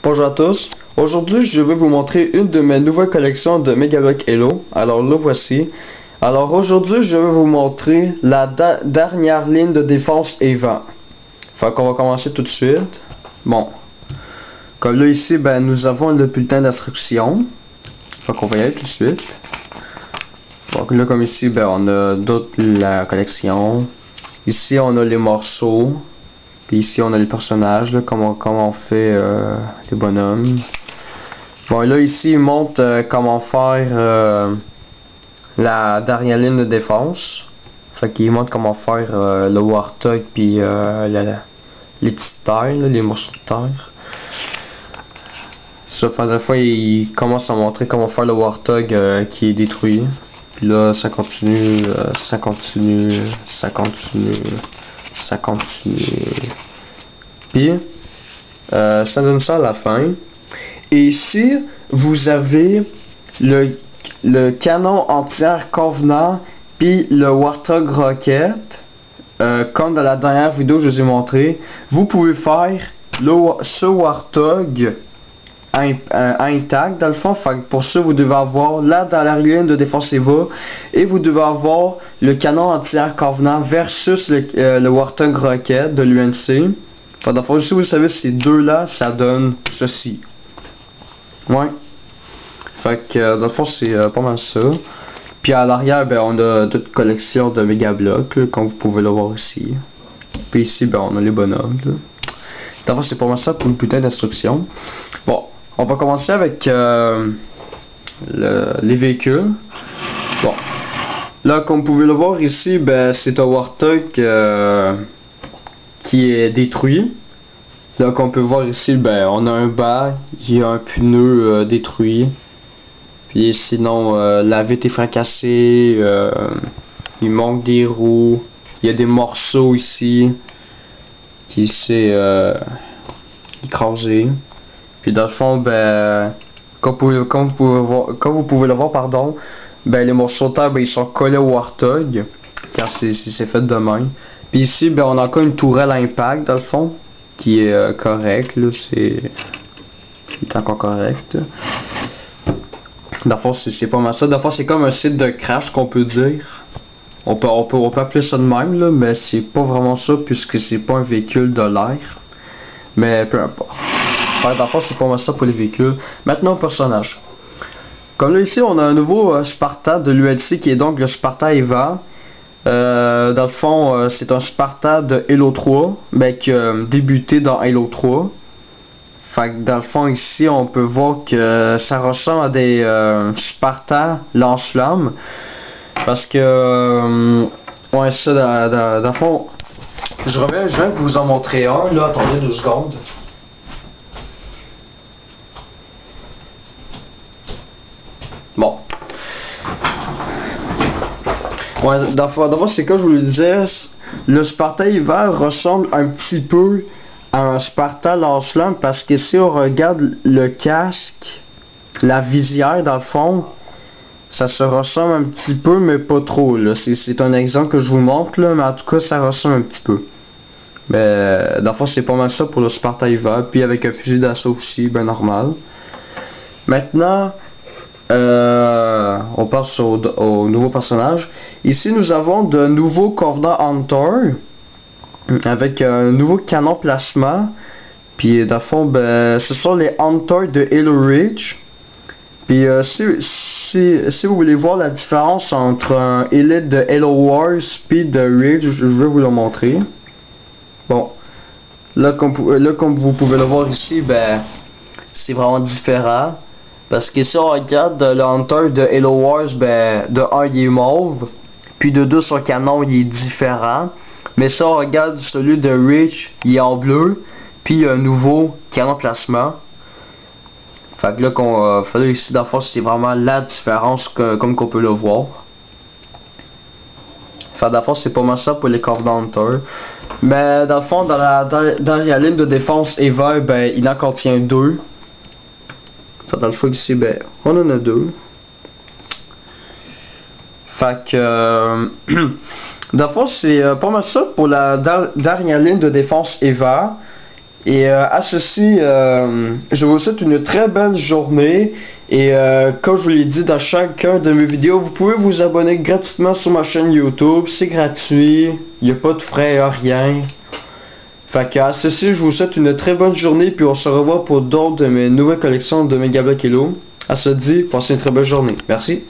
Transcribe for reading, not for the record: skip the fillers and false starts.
Bonjour à tous. Aujourd'hui, je vais vous montrer une de mes nouvelles collections de Megablock Halo. Alors, le voici. Alors, aujourd'hui, je vais vous montrer la dernière ligne de défense Eva. Fait qu'on va commencer tout de suite. Bon. Comme là, ici, ben, nous avons le bulletin d'instruction. Fait qu'on va y aller tout de suite. Donc là, comme ici, ben, on a la collection. Ici, on a les morceaux. Puis ici, on a les personnages, là, comment on fait les bonhommes. Bon, là, ici, il montre comment faire la dernière ligne de défense. Fait qu'il montre comment faire le Warthog, puis les petites terres, là, les morceaux de terre. Ça, fait, de la fois, il commence à montrer comment faire le Warthog qui est détruit. Puis là, ça continue, ça continue. Puis, ça donne ça à la fin. Et ici, vous avez le canon entière Covenant, puis le Warthog Rocket. Comme dans la dernière vidéo que je vous ai montré, vous pouvez faire ce Warthog intact dans le fond. Pour ça, vous devez avoir là dans la ligne de défense Eva, et vous devez avoir le canon entière Covenant versus le Warthog Rocket de l'UNC. Enfin, dans le fond, si vous savez, ces deux-là, ça donne ceci. Ouais. Fait que, dans le fond, c'est pas mal ça. Puis à l'arrière, ben, on a toute collection de Megablock, comme vous pouvez le voir ici. Puis ici, ben, on a les bonhommes, là. Dans le fond, c'est pas mal ça pour une putain d'instruction. Bon, on va commencer avec les véhicules. Bon. Là, comme vous pouvez le voir ici, ben, c'est un Warthog qui est détruit. Donc on peut voir ici, ben, on a un bas, il y a un pneu détruit. Puis sinon, la vitre est fracassée, il manque des roues, il y a des morceaux ici qui s'est écrasé. Puis dans le fond, ben, comme vous pouvez le voir, pardon, ben, les morceaux de terre, ben, ils sont collés au Warthog, car c'est fait de même. Puis ici, ben, on a encore une tourelle à impact, dans le fond, qui est correct, là, c'est encore correct. Dans le fond, c'est pas mal ça. Dans le fond, c'est comme un site de crash qu'on peut dire. On peut appeler ça de même, là, mais c'est pas vraiment ça, puisque c'est pas un véhicule de l'air. Mais peu importe. Dans le fond, c'est pas mal ça pour les véhicules. Maintenant, personnage. Comme là, ici, on a un nouveau Sparta de l'UNC, qui est donc le Sparta Eva. Dans le fond, c'est un Sparta de Halo 3, ben, qui a débuté dans Halo 3. Fait que dans le fond, ici, on peut voir que ça ressemble à des Sparta lance-flammes. Parce que, ouais, ça, dans le fond, je viens de vous en montrer un, là, attendez 2 secondes. Bon. Ouais, d'abord, c'est comme je vous le disais, le Sparta Hiver ressemble un petit peu à un Sparta lance-flamme, parce que si on regarde le casque, la visière dans le fond, ça se ressemble un petit peu, mais pas trop, là. C'est un exemple que je vous montre, là, mais en tout cas, ça ressemble un petit peu. Mais dans le fond, c'est pas mal ça pour le Sparta Hiver, puis avec un fusil d'assaut aussi, ben normal. Maintenant, on passe au nouveau personnage. Ici, nous avons de nouveaux Covenant Hunter avec un nouveau canon plasma. Puis, dans le fond, ben, ce sont les Hunters de Halo Reach. Puis, si vous voulez voir la différence entre un Elite de Halo Wars et de Reach, je vais vous le montrer. Bon, là, comme vous pouvez le voir ici, ben, c'est vraiment différent. Parce que si on regarde le Hunter de Halo Wars, ben, de 1 il est mauve, puis de 2 son canon il est différent. Mais si on regarde celui de Reach, il est en bleu, puis il y a un nouveau canon plasma. Fait que là, ici dans le fond, c'est vraiment la différence comme qu'on peut le voir. Fait dans le fond, c'est pas mal ça pour les Covenant Hunter. Mais dans le fond, dans la ligne de défense Eva, ben, il en contient 2. Dans le fond ici, ben, on en a 2. Fait que, dans le fond, c'est pas mal ça pour la dernière ligne de défense Eva. Et à ceci, je vous souhaite une très belle journée. Et comme je vous l'ai dit dans chacun de mes vidéos, vous pouvez vous abonner gratuitement sur ma chaîne YouTube. C'est gratuit, il n'y a pas de frais, rien. Fait qu'à ceci, je vous souhaite une très bonne journée. Puis on se revoit pour d'autres de mes nouvelles collections de Megablock Hello. À ce dit, passez une très bonne journée. Merci.